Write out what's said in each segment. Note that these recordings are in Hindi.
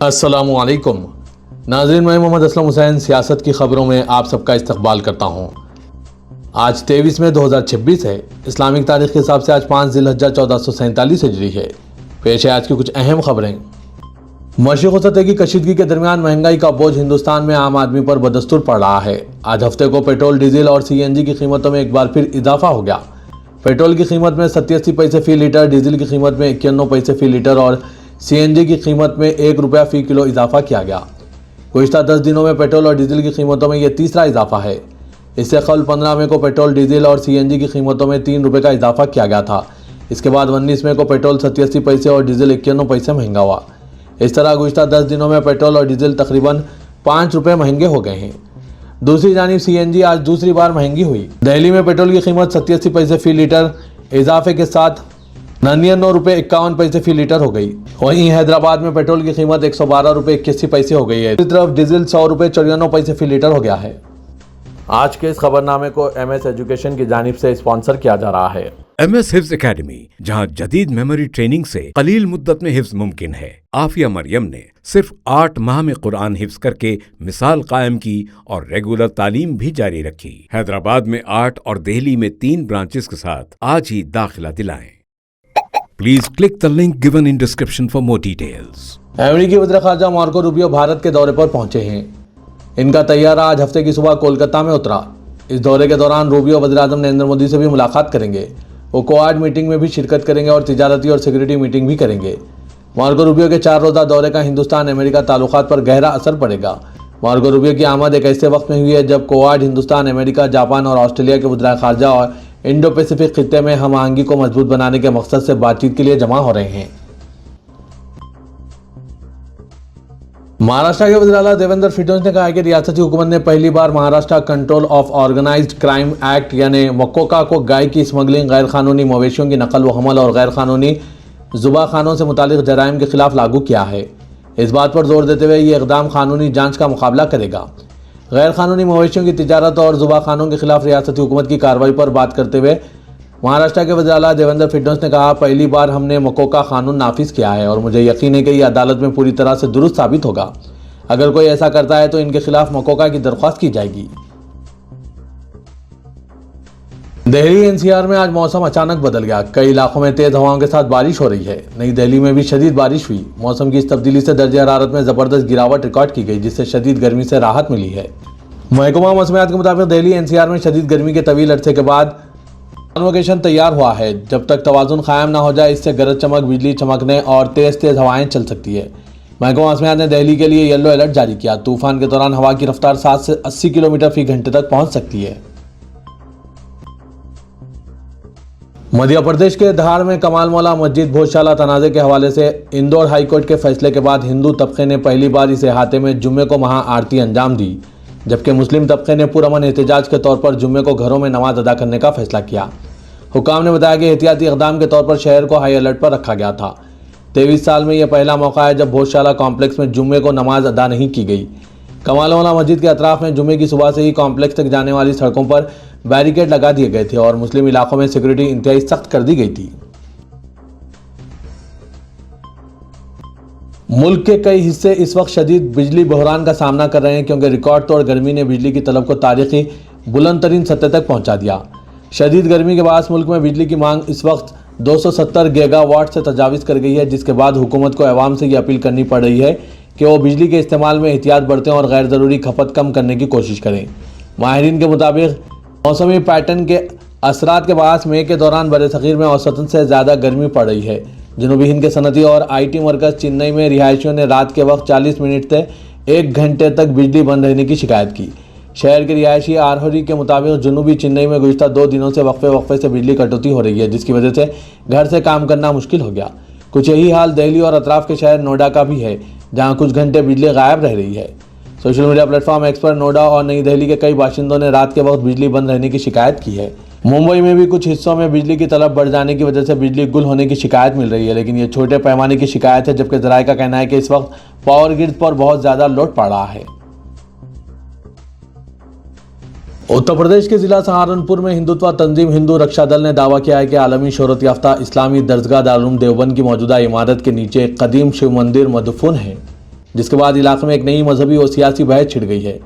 अस्सलामुअलैकुम नाज़रीन, मैं मोहम्मद असलम हुसैन सियासत की ख़बरों में आप सबका इस्तकबाल करता हूँ। आज 23 मई 2026 है। इस्लामिक तारीख के हिसाब से आज 5 ज़िलहज्जा 1447 हिजरी है। पेश है आज की कुछ अहम खबरें। मशरिक़ व सतह की कशीदगी के दरमियान महंगाई का बोझ हिंदुस्तान में आम आदमी पर बदस्तूर पड़ रहा है। आज हफ्ते को पेट्रोल, डीजल और CNG की कीमतों में एक बार फिर इजाफा हो गया। पेट्रोल की कीमत में 87 पैसे फी लीटर, डीजल की कीमत में 91 पैसे फी लीटर और CNG की कीमत में ₹1 फी किलो इजाफा किया गया। गुज़िश्ता 10 दिनों में पेट्रोल और डीजल की कीमतों में यह तीसरा इजाफा है। इससे कल 15 मई को पेट्रोल, डीजल और CNG की कीमतों में ₹3 का इजाफा किया गया था। इसके बाद 19 मई को पेट्रोल 87 पैसे और डीजल 91 पैसे महंगा हुआ। इस तरह गुज़िश्ता 10 दिनों में पेट्रोल और डीजल तकरीबन ₹5 महंगे हो गए हैं। दूसरी जानिब CNG आज दूसरी बार महंगी हुई। दिल्ली में पेट्रोल की कीमत 87 पैसे फी लीटर इजाफे के साथ ₹99.51 फी लीटर हो गई। वहीं हैदराबाद में पेट्रोल की कीमत ₹112.81 हो गई है। दूसरी तरफ डीजल ₹100.94 फी लीटर हो गया है। आज के इस खबरनामे को MS एजुकेशन की जानिब से स्पॉन्सर किया जा रहा है। MS हिफ्ज एकेडमी, जहां जदीद मेमोरी ट्रेनिंग से कलील मुद्दत में हिफ्ज मुमकिन है। आफिया मरियम ने सिर्फ 8 माह में कुरान हिफ्ज करके मिसाल कायम की और रेगुलर तालीम भी जारी रखी। हैदराबाद में 8 और दिल्ली में 3 ब्रांचेस के साथ आज ही दाखिला दिलाएं। Please click the link given in description for more details. अमेरिकी वज़ीर ख़ारजा मार्को रूबियो भारत के दौरे पर पहुंचे हैं। इनका तैयारा आज हफ्ते की सुबह कोलकाता में उतरा। इस दौरे के दौरान रूबियो वज़ीर-ए-आज़म नरेंद्र मोदी से भी मुलाकात करेंगे। वो क्वाड मीटिंग में भी शिरकत करेंगे और तिजारती और सिक्योरिटी मीटिंग भी करेंगे। मार्को रूबियो के 4 रोज़ा दौरे का हिंदुस्तान अमेरिका ताल्लुकात पर गहरा असर पड़ेगा। मार्को रूबियो की आमद एक ऐसे वक्त में हुई है जब क्वाड हिंदुस्तान, अमेरिका, जापान और ऑस्ट्रेलिया के वज़ीर ख़ारजा और इंडो पैसिफिक खित्ते में हम आहंगी को मजबूत बनाने के मकसद से बातचीत के लिए जमा हो रहे हैं। महाराष्ट्र के वज़ीर आला देवेंद्र फडणवीस ने कहा है कि रियासती हुकूमत ने पहली बार Maharashtra control of organised crime act यानी मकोका को गाय की स्मगलिंग, गैर कानूनी मवेशियों की नकल व हमल और गैर कानूनी जुबाखानों से मुतालिक जराइम के खिलाफ लागू किया है। इस बात पर जोर देते हुए ये इक़दाम कानूनी जाँच का मुकाबला करेगा। गैर कानूनी मवेशियों की तिजारत और जुबाखानों के खिलाफ रियासती हुकूमत की कार्रवाई पर बात करते हुए महाराष्ट्र के वज़ीर आला देवेंद्र फडणवीस ने कहा, पहली बार हमने मकोका कानून नाफिज किया है और मुझे यकीन है कि यह अदालत में पूरी तरह से दुरुस्त साबित होगा। अगर कोई ऐसा करता है तो इनके खिलाफ मकोका की दरख्वास्त की जाएगी। दिल्ली NCR में आज मौसम अचानक बदल गया। कई इलाकों में तेज हवाओं के साथ बारिश हो रही है। नई दिल्ली में भी शदीद बारिश हुई। मौसम की इस तब्दीली से दर्जे हरारत में जबरदस्त गिरावट रिकॉर्ड की गई, जिससे शदीद गर्मी से राहत मिली है। महकमा मौसमियात के मुताबिक दिल्ली NCR में शदीद गर्मी के तवील अरसे के बाद कन्वोकेशन तैयार हुआ है। जब तक तवाज़ुन कायम ना हो जाए, इससे गरज चमक, बिजली चमकने और तेज हवाएं चल सकती है। महकमा मौसमियात ने दिल्ली के लिए येलो अलर्ट जारी किया। तूफान के दौरान हवा की रफ्तार 7 से 80 किलोमीटर फी घंटे तक पहुंच सकती है। मध्य प्रदेश के धार में कमाल मौला मस्जिद भोजशाला तनाज़े के हवाले से इंदौर हाई कोर्ट के फैसले के बाद हिंदू तबके ने पहली बार इस अहाते में जुम्मे को महा आरती अंजाम दी, जबकि मुस्लिम तबके ने पुरअमन एहतजाज के तौर पर जुम्मे को घरों में नमाज अदा करने का फैसला किया। हुकाम ने बताया कि एहतियाती इक़दाम के तौर पर शहर को हाई अलर्ट पर रखा गया था। 23 साल में यह पहला मौका है जब भोजशाला कॉम्प्लेक्स में जुम्मे को नमाज अदा नहीं की गई। कमाल मौला मस्जिद के अतराफ में जुम्मे की सुबह से ही कॉम्प्लेक्स तक जाने वाली सड़कों पर बैरिकेड लगा दिए गए थे और मुस्लिम इलाकों में सिक्योरिटी इंतहाई सख्त कर दी गई थी। मुल्क के कई हिस्से इस वक्त शदीद बिजली बहरान का सामना कर रहे हैं, क्योंकि रिकॉर्ड तोड़ गर्मी ने बिजली की तलब को तारीखी बुलंद तरीन सतह तक पहुंचा दिया। शदीद गर्मी के बाद मुल्क में बिजली की मांग इस वक्त 270 गीगावाट से तजाविज़ कर गई है, जिसके बाद हुकूमत को अवाम से ये अपील करनी पड़ रही है कि वो बिजली के इस्तेमाल में एहतियात बरतें और गैर ज़रूरी खपत कम करने की कोशिश करें। माहिरीन के मुताबिक मौसमी पैटर्न के असरात के बायस मई के दौरान बरसगीर में औसतन से ज़्यादा गर्मी पड़ रही है। जनूबी हिंद के सनती और IT मरकज़ चेन्नई में रिहायशियों ने रात के वक्त 40 मिनट से 1 घंटे तक बिजली बंद रहने की शिकायत की। शहर के रिहायशी आरहरी के मुताबिक जनूबी चेन्नई में गुज़िश्ता 2 दिनों से वक्फे से बिजली कटौती हो रही है, जिसकी वजह से घर से काम करना मुश्किल हो गया। कुछ यही हाल दिल्ली और अतराफ़ के शहर नोएडा का भी है, जहाँ कुछ घंटे बिजली गायब रह रही है। सोशल मीडिया प्लेटफॉर्म एक्स पर नोएडा और नई दिल्ली के कई बाशिंदों ने रात के वक्त बिजली बंद रहने की शिकायत की है। मुंबई में भी कुछ हिस्सों में बिजली की तलब बढ़ जाने की वजह से बिजली गुल होने की शिकायत मिल रही है, लेकिन ये छोटे पैमाने की शिकायत है, जबकि ज़राए का कहना है कि इस वक्त पावर ग्रिड पर बहुत ज़्यादा लोड पड़ रहा है। उत्तर प्रदेश के जिला सहारनपुर में हिंदुत्व तंजीम हिंदू रक्षा दल ने दावा किया है कि आलमी शोहरत याफ्ता इस्लामी दरसगाह दारुल उलूम देवबंद की मौजूदा इमारत के नीचे एक कदीम शिव मंदिर मदफून है। जिसके बाद इलाके में एक नई मजहबी और सियासी बहस छिड़ गई है।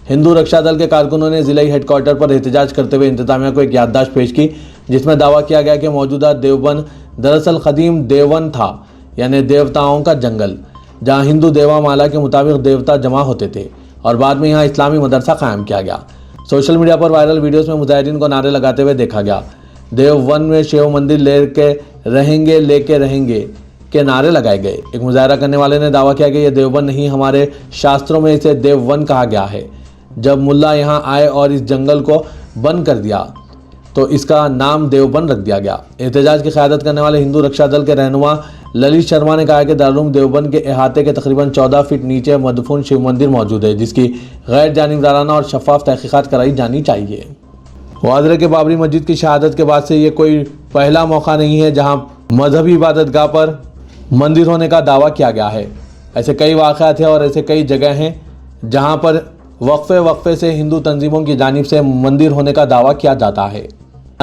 हिंदू रक्षा दल के कारकुनों ने जिला हेडक्वार्टर पर एहतजाज करते हुए इंतजामिया को एक याददाश्त पेश की, जिसमें दावा किया गया कि मौजूदा देवबंद दरअसल कदीम देवबंद था, यानी देवताओं का जंगल, जहां हिंदू देवामाला के मुताबिक देवता जमा होते थे और बाद में यहां इस्लामी मदरसा कायम किया गया। सोशल मीडिया पर वायरल वीडियोस में मुजाहिदीन को नारे लगाते हुए देखा गया। देवबंद में शिव मंदिर लेके रहेंगे के नारे लगाए गए। एक मुजाहरा करने वाले ने दावा किया कि यह देवबंद नहीं, हमारे शास्त्रों में इसे देववन कहा गया है। जब मुल्ला यहां आए और इस जंगल को बंद कर दिया तो इसका नाम देवबंद रख दिया गया। एहतजाज की क़यादत करने वाले हिंदू रक्षा दल के रहनुमा ललित शर्मा ने कहा कि दारुल देवबंद के अहाते के तकरीबन 14 फीट नीचे मदफून शिव मंदिर मौजूद है, जिसकी गैर जानिबदाराना और शफाफ तहकीकात कराई जानी चाहिए। वादरे के बाबरी मस्जिद की शहादत के बाद से ये कोई पहला मौका नहीं है जहां मजहबी इबादतगाह पर मंदिर होने का दावा किया गया है। ऐसे कई वाक़यात हैं और ऐसे कई जगह हैं जहां पर वक्फे से हिंदू तंजीमों की जानिब से मंदिर होने का दावा किया जाता है।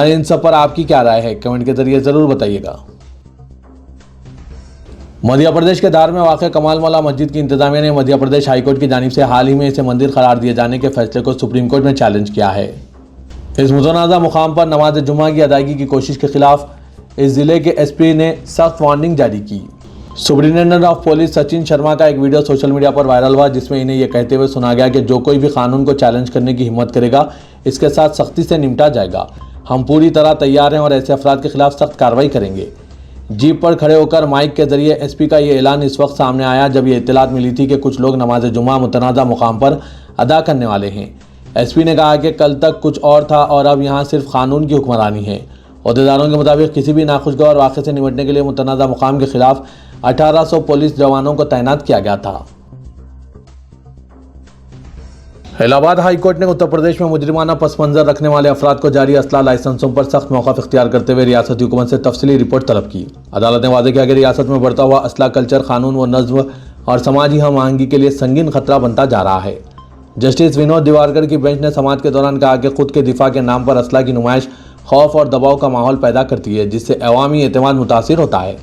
इन सब पर आपकी क्या राय है, कमेंट के जरिए ज़रूर बताइएगा। मध्य प्रदेश के धार में वाक़ कमाल मौला मस्जिद की इंतजामिया ने मध्य प्रदेश हाईकोर्ट की जानिब से हाल ही में इसे मंदिर करार दिए जाने के फैसले को सुप्रीम कोर्ट में चैलेंज किया है। इस मुतनाज़ा मुकाम पर नमाज जुम्मा की अदायगी की कोशिश के खिलाफ इस जिले के एसपी ने सख्त वार्निंग जारी की। Superintendent of police Sachin Sharma का एक वीडियो सोशल मीडिया पर वायरल हुआ, जिसमें इन्हें यह कहते हुए सुना गया कि जो कोई भी कानून को चैलेंज करने की हिम्मत करेगा इसके साथ सख्ती से निपटा जाएगा। हम पूरी तरह तैयार हैं और ऐसे अफराद के खिलाफ सख्त कार्रवाई करेंगे। जीप पर खड़े होकर माइक के जरिए एसपी का ये ऐलान इस वक्त सामने आया जब ये इत्तलात मिली थी कि कुछ लोग नमाज जुम्मा मुतनाज़ा मुकाम पर अदा करने वाले हैं। एसपी ने कहा कि कल तक कुछ और था और अब यहाँ सिर्फ कानून की हुक्मरानी है। अहदेदारों के मुताबिक किसी भी नाखुशगवार वाक़े से निपटने के लिए मुतनाज़ा मुकाम के खिलाफ 1800 पुलिस जवानों को तैनात किया गया था। इलाहाबाद हाई कोर्ट ने उत्तर प्रदेश में मुजरिमाना पस मंजर रखने वाले अफराद को जारी असला लाइसेंसों पर सख्त मौक़िफ़ इख्तियार करते हुए रियासती हुकूमत से तफसीली रिपोर्ट तलब की। अदालत ने वादे किया कि रियासत में बढ़ता हुआ असला कल्चर कानून व नज़्म और समाजी हम आहंगी के लिए संगीन खतरा बनता जा रहा है। जस्टिस विनोद दिवारकर की बेंच ने समाअत के दौरान कहा कि खुद के दिफा के नाम पर असला की नुमाइश खौफ और दबाव का माहौल पैदा करती है, जिससे अवामी एतमाद मुतासिर होता है।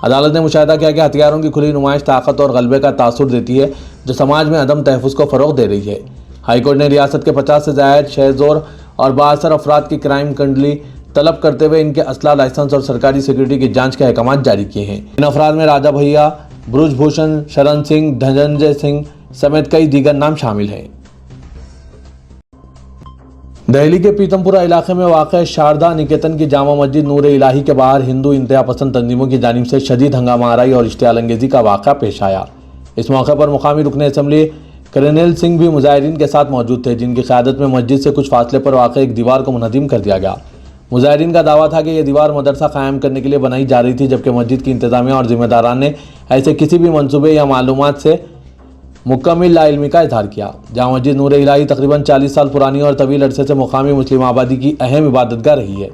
अदालत ने मुशाहिदा किया कि हथियारों की खुली नुमाइश ताकत और गलबे का तासुर देती है, जो समाज में अदम तहफ़्फ़ुज़ को फ़रोग़ दे रही है। हाईकोर्ट ने रियासत के 50 से ज़ायद शहज़ोर और बाअसर अफराद की क्राइम कंडली तलब करते हुए इनके असला लाइसेंस और सरकारी सिक्योरिटी की जाँच के अहकाम जारी किए हैं। इन अफराद में राजा भैया, ब्रुजभूषण, शरण सिंह, धनंजय सिंह समेत कई दीगर नाम शामिल हैं। दिल्ली के पीतमपुरा इलाके में वाक़ शारदा निकेतन की जामा मस्जिद नूर इलाही के बाहर हिंदू इंतहा पसंद तंजीमों की जानिब से शदीद हंगामा आराई और इश्तियाल अंगेज़ी का वाक़ा पेश आया। इस मौके पर मुकामी रुकन असम्बली कर्नल सिंह भी मुजाहिदीन के साथ मौजूद थे, जिनकी क़यादत में मस्जिद से कुछ फासले पर वाक़ एक दीवार को मुनहदिम कर दिया गया। मुजाहिदीन का दावा था कि यह दीवार मदरसा कायम करने के लिए बनाई जा रही थी, जबकि मस्जिद की इंतजामिया और ज़िम्मेदारान ने ऐसे किसी भी मनसूबे या मालूमात से मुकम्मल लाइल्मी का इजहार किया। जामा मस्जिद नूर इलाही तकरीबन 40 साल पुरानी और तवील अरसे से मुकामी मुस्लिम आबादी की अहम इबादतगाह रही है।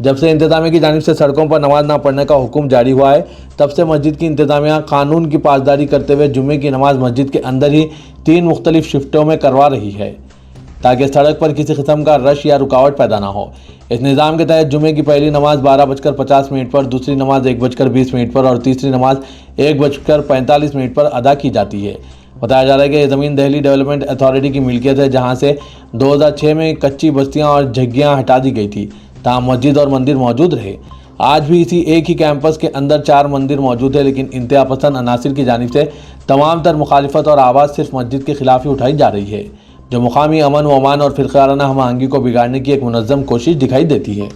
जब से इंतजामिया की जानिब से सड़कों पर नमाज ना पढ़ने का हुक्म जारी हुआ है, तब से मस्जिद की इंतजामिया कानून की पासदारी करते हुए जुम्मे की नमाज मस्जिद के अंदर ही 3 मुख्तलिफ शिफ्टों में करवा रही है, ताकि सड़क पर किसी किस्म का रश या रुकावट पैदा ना हो। इस निज़ाम के तहत जुम्मे की पहली नमाज 12:50 पर, दूसरी नमाज 1:20 पर और तीसरी नमाज 1:45 पर अदा की जाती है। बताया जा रहा है कि यह ज़मीन दिल्ली डेवलपमेंट अथॉरिटी की मिल्कियत है, जहां से 2006 में कच्ची बस्तियां और झग्गियां हटा दी गई थी, तहाँ मस्जिद और मंदिर मौजूद रहे। आज भी इसी एक ही कैंपस के अंदर 4 मंदिर मौजूद है, लेकिन इंतहा पसंद अनासिर की जानिब से तमाम तर मुखालिफत और आवाज़ सिर्फ मस्जिद के खिलाफ ही उठाई जा रही है, जो मुकामी अमन व अमान और फ़िरक़ाराना हम आहंगी को बिगाड़ने की एक मुनज़्ज़म कोशिश दिखाई देती है।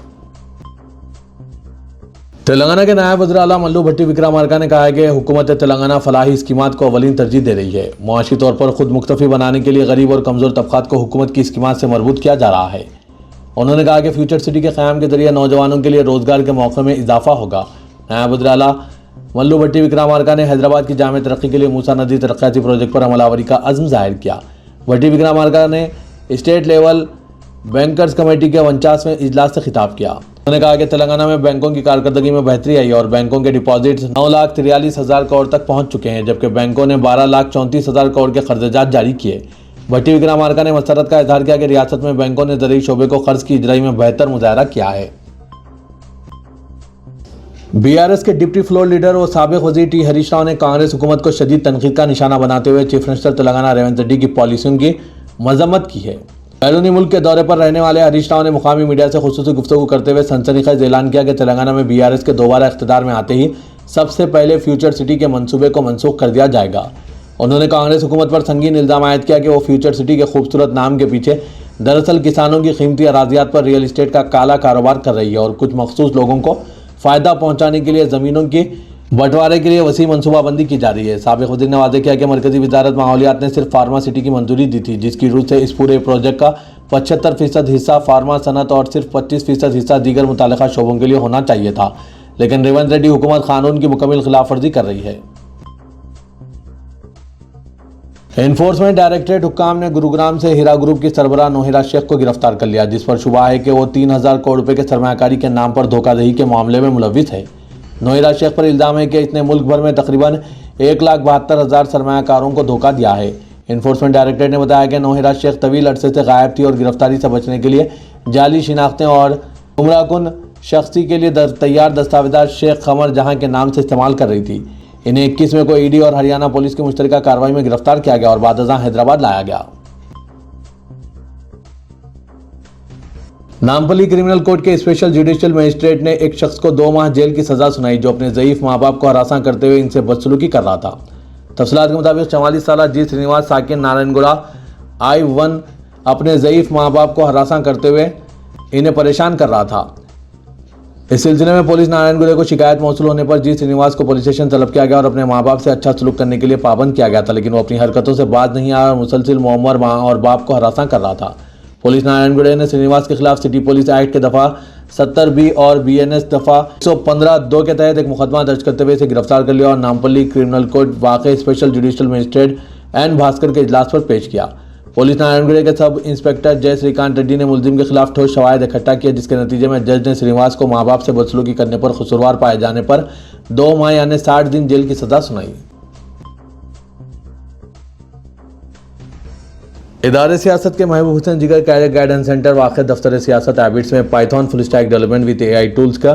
तेलंगाना के नायब वज़ीर आला मल्लू भट्टी विक्रमार्का ने कहा है कि हुकूमत तेलंगाना फलाही स्कीमात को अवलीन तरजीह दे रही है। मुआशी तौर पर खुद मुख्तफी बनाने के लिए गरीब और कमज़ोर तबक़ात को हुकूमत की स्कीमात से मरबूत किया जा रहा है। उन्होंने कहा कि फ्यूचर सिटी के क़याम के जरिए नौजवानों के लिए रोज़गार के मौक़े में इजाफा होगा। नायब वज़ीर आला मल्लू भट्टी विक्रमार्का ने हैदराबाद की जामे तरक्की के लिए मूसा नदी तरक्याती प्रोजेक्ट पर अमलावरी का अज़्म ज़ाहिर किया। भट्टी विक्रमार्का ने स्टेट लेवल बैंकर्स कमेटी के 49वें इजलास से खिताब किया। उन्होंने कहा कि तेलंगाना में बैंकों की कारकर्दगी में बेहतरी आई और बैंकों के डिपॉजिट्स 9,43,000 करोड़ तक पहुंच चुके हैं, जबकि बैंकों ने 12,34,000 करोड़ के कर्जात जारी किए। भट्टी विक्रमार्का ने मसरत का इजहार किया कि रियासत में बैंकों ने ज़रूरी शोबे को कर्ज की इजराई में बेहतर मुजाहरा किया है। बीआरएस के डिप्टी फ्लोर लीडर और साबिक वजीर टी हरीश राव ने कांग्रेस हुकूमत को शदीद तनकीद का निशाना बनाते हुए चीफ मिनिस्टर तेलंगाना रेवंत रेड्डी की पॉलिसियों की मजम्मत की है। बैरूनी मुल्क के दौरे पर रहने वाले हरीश राव ने मुकामी मीडिया से खुसूसी गुफ्तगू करते हुए सनसनीखेज ऐलान किया कि तेलंगाना में बीआरएस के दोबारा इख्तिदार में आते ही सबसे पहले फ्यूचर सिटी के मंसूबे को मनसूख कर दिया जाएगा। उन्होंने कांग्रेस हुकूमत पर संगीन इल्जाम आयद किया कि वो फ्यूचर सिटी के खूबसूरत नाम के पीछे दरअसल किसानों की कीमती अराजियात पर रियल इस्टेट का काला कारोबार कर रही है और कुछ मखसूस लोगों को फ़ायदा पहुंचाने के लिए ज़मीनों की बंटवारे के लिए वसी मनसूबाबंदी की जा रही है। साबिक वज़ीर ने वादे किया कि मरकज़ी वजारत माहौलियात ने सिर्फ फार्मा सिटी की मंजूरी दी थी, जिसकी रूह से इस पूरे प्रोजेक्ट का 75% हिस्सा फार्मा सनत और सिर्फ 25% हिस्सा दीगर मुताल्लिक़ा शोबों के लिए होना चाहिए था। लेकिन रेवंत रेड्डी हुकूमत कानून की मुकम्मल खिलाफवर्जी कर रही है। एनफोर्समेंट डायरेक्टरेट हुक्काम ने गुरुग्राम से हीरा ग्रुप की सरबराह नोहिरा शेख को गिरफ्तार कर लिया, जिस पर शुबा है कि वो 3000 करोड़ रुपए के सरमायाकारी के नाम पर धोखाधड़ी के मामले में मुलविस है। नोहिरा शेख पर इल्जाम है कि इसने मुल्क भर में तकरीबन 1,72,000 सरमायाकारों को धोखा दिया है। एनफोर्समेंट डायरेक्टरेट ने बताया कि नोहिरा शेख तवील अरसे से गायब थी और गिरफ्तारी से बचने के लिए जाली शिनाख्तें और गुमराहकुन शख्सी के लिए तैयार दस्तावेजात शेख कमर जहां के नाम से इस्तेमाल कर रही थी। इन्हें 21 में को ईडी और हरियाणा पुलिस की मुश्तरका कार्रवाई में गिरफ्तार किया गया और बादशाह हैदराबाद लाया गया। नामपल्ली क्रिमिनल कोर्ट के स्पेशल जुडिशियल मजिस्ट्रेट ने एक शख्स को 2 माह जेल की सजा सुनाई, जो अपने ज़ईफ माँ बाप को हरासा करते हुए इनसे बदसलूकी कर रहा था। तफसीलात के मुताबिक 44 साला जी श्रीनिवास साकिन नारायणगुड़ा I1 अपने ज़ईफ माँ बाप को हरासा करते हुए इन्हें परेशान कर रहा था। इस सिलसिले में पुलिस नारायणगुड़े को शिकायत मौसूल होने पर जी श्रीनिवास को पुलिस स्टेशन तलब किया गया और अपने माँ बाप से अच्छा सलूक करने के लिए पाबंद किया गया था, लेकिन वो अपनी हरकतों से बाज नहीं आया और मुसलसिल मोहम्मद माँ और बाप को हरासा कर रहा था। पुलिस नारायणगुड़े ने श्रीनिवास के खिलाफ सिटी पुलिस एक्ट के दफ़ा 70B और BNS दफ़ा 115(2) के तहत एक मुकदमा दर्ज करते हुए इसे गिरफ्तार कर लिया और नामपल्ली क्रिमिनल कोर्ट वाक़ई special judicial magistrate N Bhaskar के इजलास पर पेश किया। पुलिस नारायणगुड़े के सब इंस्पेक्टर जय श्रीकांत रेड्डी ने मुलजिम के खिलाफ ठोस शवाहिद इकट्ठा किया, जिसके नतीजे में जज ने श्रीनिवास को माँ बाप से बदसलूकी करने पर कसूरवार पाए जाने पर 2 माह यानी 60 दिन जेल की सजा सुनाई। इदारे सियासत के महबूब हुसैन जिगर कैरियर गाइडेंस सेंटर वाक़ई दफ्तर सियासत एबिट्स में Python full stack development with AI tools का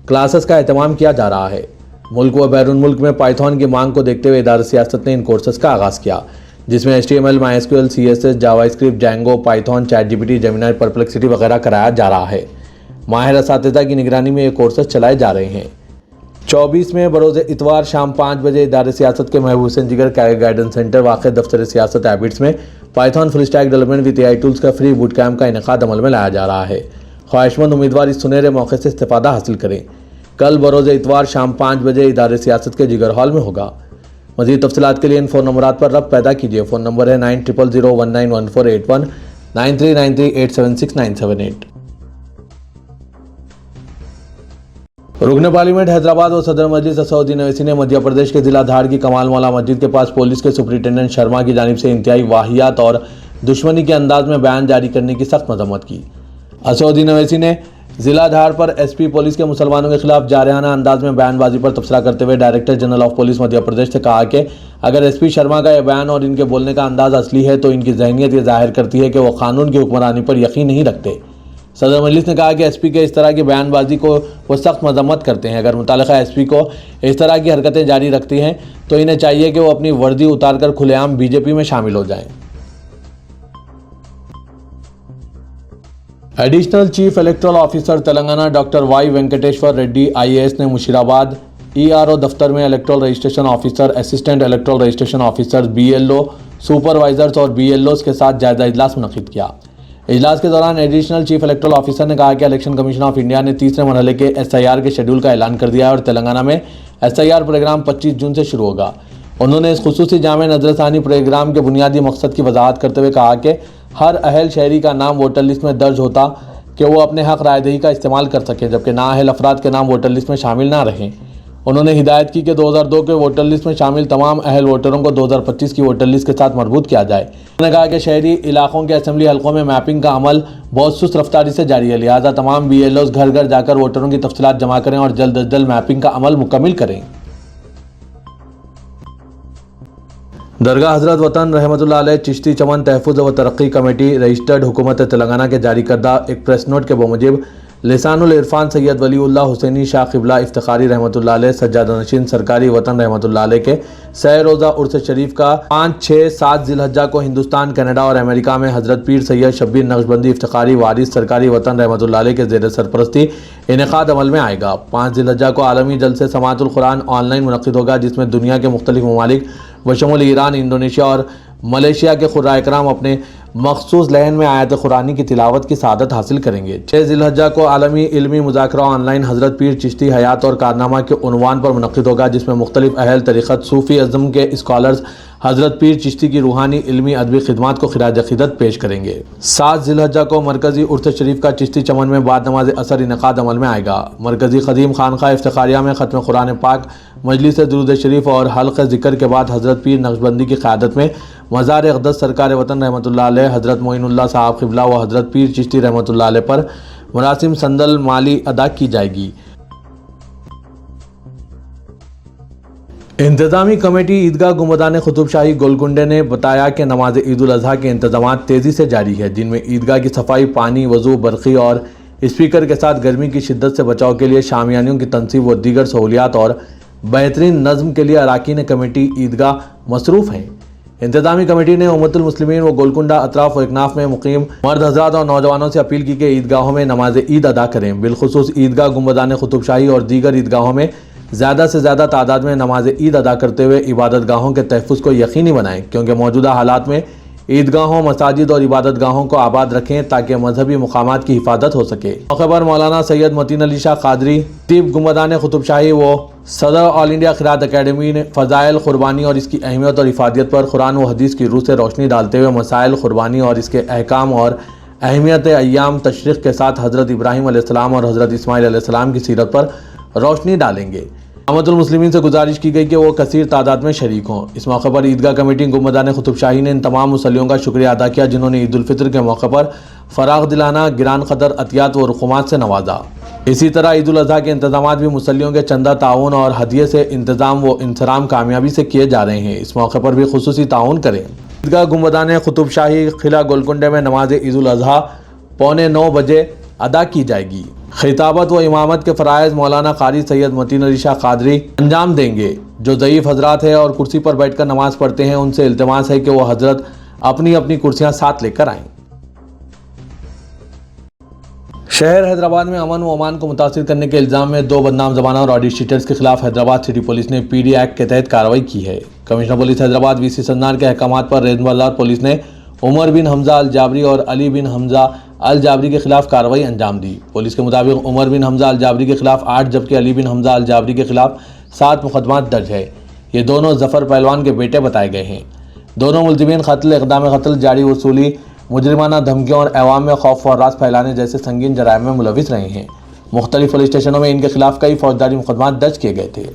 क्लासेस का एहतमाम किया जा रहा है। मुल्क व बैरून मुल्क में पाइथन की मांग को देखते हुए इदारे सियासत ने इन कोर्सेज का आगाज़ किया, जिसमें HTML, MySQL, CSS, JavaScript, Django, Python, ChatGPT, Gemini, perplexity वगैरह कराया जा रहा है। माहिर असातिज़ा की निगरानी में ये कोर्सेज चलाए जा रहे हैं। 24 में बरोज़ इतवार शाम 5 बजे इदारे सियासत के महबूब हुसैन जिगर कैरियर गाइडेंस सेंटर वाक़ई दफ्तर सियासत एबिट्स में Python full stack development with AI tools का फ्री बूट कैम्प का इनेकाद अमल में लाया जा रहा है। ख्वाहिशमंद उम्मीदवार इस सुनहरे मौके से इस्तेफादा हासिल करें। कल बरोज़ इतवार शाम 5 बजे इदारे सियासत के जिगर हॉल में होगा। मज़ीद तफसीलात के लिए इन फ़ोन नंबरात पर रब्त पैदा कीजिए। फ़ोन नंबर है 9000191481 9393876978। रुकन पार्लियामेंट हैदराबाद और सदर मजलिस असदुद्दीन अवैसी ने मध्य प्रदेश के जिला धार की कमाल मौला मस्जिद के पास पुलिस के सुपरिटेंडेंट शर्मा की जानिब से इंतहाई वाहियात और दुश्मनी के अंदाज में बयान जारी करने की सख्त मजम्मत की। असदुद्दीन अवैसी ने जिला धार पर SP पुलिस के मुसलमानों के खिलाफ जारहाना अंदाज में बयानबाजी पर तबसरा करते हुए director general of police Madhya Pradesh से कहा कि अगर SP शर्मा का यह बयान और इनके बोलने का अंदाज असली है तो इनकी जहनीत ये जाहिर करती है कि वो कानून की हुक्मरानी पर यकीन नहीं रखते। सदर मजलिस ने कहा कि SP के इस तरह की बयानबाजी को वो सख्त मजम्मत करते हैं। अगर मुतालिका SP को इस तरह की हरकतें जारी रखती हैं तो इन्हें चाहिए कि वो अपनी वर्दी उतार कर खुलेआम BJP में शामिल हो जाएं। Additional chief electoral officer Telangana doctor Y Venkateshwar Reddy IAS ने मुशीराबाद ERO दफ्तर में electoral registration officer, assistant electoral registration officer, BLO, supervisors और BLOs के साथ जायजा इजलास मुनक़िद किया। इजलास के दौरान एडिशनल चीफ इलेक्टोरल ऑफिसर ने कहा कि इलेक्शन कमीशन ऑफ इंडिया ने तीसरे मरहले के SIR के शेड्यूल का ऐलान कर दिया है और तेलंगाना में SIR प्रोग्राम 25 जून से शुरू होगा। उन्होंने इस खुसूसी जामे नजरसानी प्रोग्राम के बुनियादी मकसद की वजाहत करते हुए कहा कि हर अहल शहरी का नाम वोटर लिस्ट में दर्ज होता कि वो अपने हक रायदही का इस्तेमाल कर सकें, जबकि नाअहल अफराद के नाम वोटर लिस्ट में शामिल ना रहें। उन्होंने हिदायत की कि 2002 के वोटर लिस्ट में शामिल तमाम अहल वोटरों को 2025 की वोटर लिस्ट के साथ मरबूत किया जाए। उन्होंने कहा कि शहरी इलाकों के असेंबली हलकों में मैपिंग का अमल बहुत सुस्त रफ्तारी से जारी है, लिहाजा तमाम BLOs घर घर जाकर वोटरों की तफसीलात जमा करें और जल्द अज जल्द मैपिंग का अमल मुकम्मिल करें। दरगाह हजरत वतन रहमतुल्लाह अलैह चिश्ती चमन तहफ़्फ़ुज़ व तरक्की कमेटी रजिस्टर्ड हुकूमत तेलंगाना के जारी करदा एक प्रेस नोट के बमुजिब लिसानुल इरफान सैयद वलीउल्लाह हुसैनी शाह क़िबला इफ्तिखारी रहमतुल्लाह अलैह सज्जादा नशीन सरकारी वतन रहमतुल्लाह अलैह के सह रोज़ा उर्स शरीफ का 5, 6, 7 ज़िलहज्जा को हिंदुस्तान, कनाडा और अमेरिका में हज़रत पीर सैयद शब्बीर नक्शबंदी इफ्तिखारी वारिस सरकारी वतन रहमतुल्लाह अलैह के ज़ेर सरपरस्ती इनेकाद अमल में आएगा। 5 ज़िलहज्जा को आलमी जलसे समाअतुल कुरान ऑनलाइन मुनक़्क़िद होगा, जिसमें दुनिया के मुख्तलिफ ममालिक बशमूल ईरान, इंडोनेशिया और मलेशिया के क़ुर्रा इकराम अपने मखसूस लहन में आयत कुरानी की तिलावत की सआदत हासिल करेंगे। 6 ज़िलहज्जा को आलमी इल्मी मुज़ाकरा ऑनलाइन हज़रत पीर चिश्ती हयात और कारनामा के उन्वान पर मुनक़्क़िद होगा, जिसमें मुख्तलिफ अहल तरीक़त सूफ़ी अज़म के स्कॉलर्स हज़रत पीर चिश्ती की रूहानी इल्मी अदबी खिदमात को खिराज अक़ीदत पेश करेंगे। 7 ज़िलहज्जा को मरकज़ी उर्स शरीफ का चिश्ती चमन में बाद नमाज असर इनेकाद अमल में आएगा। मरकज़ी क़दीम खानक़ाह इफ्तिखारिया में ख़त्म कुरान पाक, मजलिस दुरूद शरीफ और हल्क़ ज़िक्र के बाद हज़रत पीर नक्शबंदी की क़यादत में मज़ार अक़दस सरकार वतन रहमतुल्लाह अलैह हज़रत मोइनुल्लाह साहब क़िबला व हज़रत पीर चिश्ती रहमतुल्लाह अलैह पर मुरासिम संदल माली अदा की जाएगी। इंतज़ामी कमेटी ईदगाह गुंबदान क़ुतुब शाही गोलकुंडे ने बताया कि नमाज ईद उल अज़हा के इंतज़ामात तेज़ी से जारी है, जिनमें ईदगाह की सफाई, पानी, वज़ू, बरक़ी और स्पीकर के साथ गर्मी की शिद्दत से बचाव के लिए शामियानियों की तनसीब व दीगर सहूलियात और बेहतरीन नज़्म के लिए अरकान कमेटी ईदगाह मसरूफ़ हैं। इंतज़ामी कमेटी ने उम्मतुल मुस्लिमीन व गोलकुंडा अतराफ़ व इकनाफ़ में मुक़ीम मर्द हज़रात और नौजवानों से अपील की कि ईदगाहों में नमाज ईद अदा करें। बिलखुसूस ईदगाह गुंबदान क़ुतुब शाही और दीगर ईदगाहों में ज़्यादा से ज़्यादा तादाद में नमाज ईद अदा करते हुए इबादत गाहों के तहफ़्फ़ुज़ को यकीनी बनाएं, क्योंकि मौजूदा हालात में ईदगाहों, मसाजिद और इबादत गाहों को आबाद रखें ताकि मजहबी मकामात की हिफाजत हो सके। मौके पर मौलाना सैयद मतीन अली शाह क़ादरी, खतीब गुंबदान क़ुतुब शाही व सदर ऑल इंडिया क़िराअत अकेडमी ने फ़ज़ाइल क़ुरबानी और इसकी अहमियत और इफ़ादियत पर कुरान व हदीस की रूह से रोशनी डालते हुए मसाइल क़ुरबानी और इसके अहकाम और अहमियत अय्याम तशरीक़ के साथ हज़रत इब्राहीम अलैहिस्सलाम और हज़रत इस्माईल अलैहिस्सलाम की सीरत पर रोशनी डालेंगे। उम्मतुल मुस्लिमीन से गुजारिश की गई कि वो कसीर तादाद में शरीक हों। इस मौके पर ईदगाह कमेटी गुंबदान क़ुतुब शाही ने इन तमाम मुसल्लियों का शुक्रिया अदा किया, जिन्होंने ईद उल फितर के मौके पर फ़राग़ दिलाना, गिरान क़दर अतियात व रुक़ूमात से नवाजा। इसी तरह ईद उल अज़हा के इंतज़ामात भी मुसल्लियों के चंदा, ताउन और हदिये से इंतज़ाम व इंसराम कामयाबी से किए जा रहे हैं। इस मौके पर भी खुसूसी ताउन करें। ईदगाह गुंबदान क़ुतुब शाही क़िला गोलकुंडे में नमाज ईद उल अज़हा 8:45 बजे अदा की जाएगी। खिताबत व इमामत के फ़राइज़ मौलाना क़ारी सैयद मतीन अली शाह क़ादरी अंजाम देंगे। जो ज़ईफ़ हज़रात हैं और कुर्सी पर बैठकर नमाज़ पढ़ते हैं, उनसे इल्तिमास है कि वो हज़रत अपनी अपनी कुर्सियाँ साथ लेकर आएँ। शहर हैदराबाद में अमन व अमान को मुतासिर करने के इल्ज़ाम में 2 बदनाम ज़बाना और ऑडियो शीटर्स के खिलाफ हैदराबाद सिटी पुलिस ने PD एक्ट के तहत कार्रवाई की है। कमिश्नर पुलिस हैदराबाद VC सन्नार के अहकामात पर रेज़बाजार पुलिस ने उमर बिन हमज़ा अल जाबरी और अली बिन हमज़ा अल जाबरी के खिलाफ कार्रवाई अंजाम दी। पुलिस के मुताबिक उमर बिन हमज़ा अल जाबरी के खिलाफ 8 जबकि अली बिन हमज़ा अल जाबरी के खिलाफ 7 मुकदमात दर्ज है। ये दोनों ज़फ़र पहलवान के बेटे बताए गए हैं। दोनों मुलज़िमीन कत्ल, इक़दाम कत्ल, जारी वसूली, मुजरिमाना धमकियों और अवाम में खौफ और रास फैलाने जैसे संगीन जराइम में मुलविस रहे हैं। मुख्तलिफ पुलिस स्टेशनों में इनके खिलाफ कई फौजदारी मुकदमात दर्ज किए गए थे।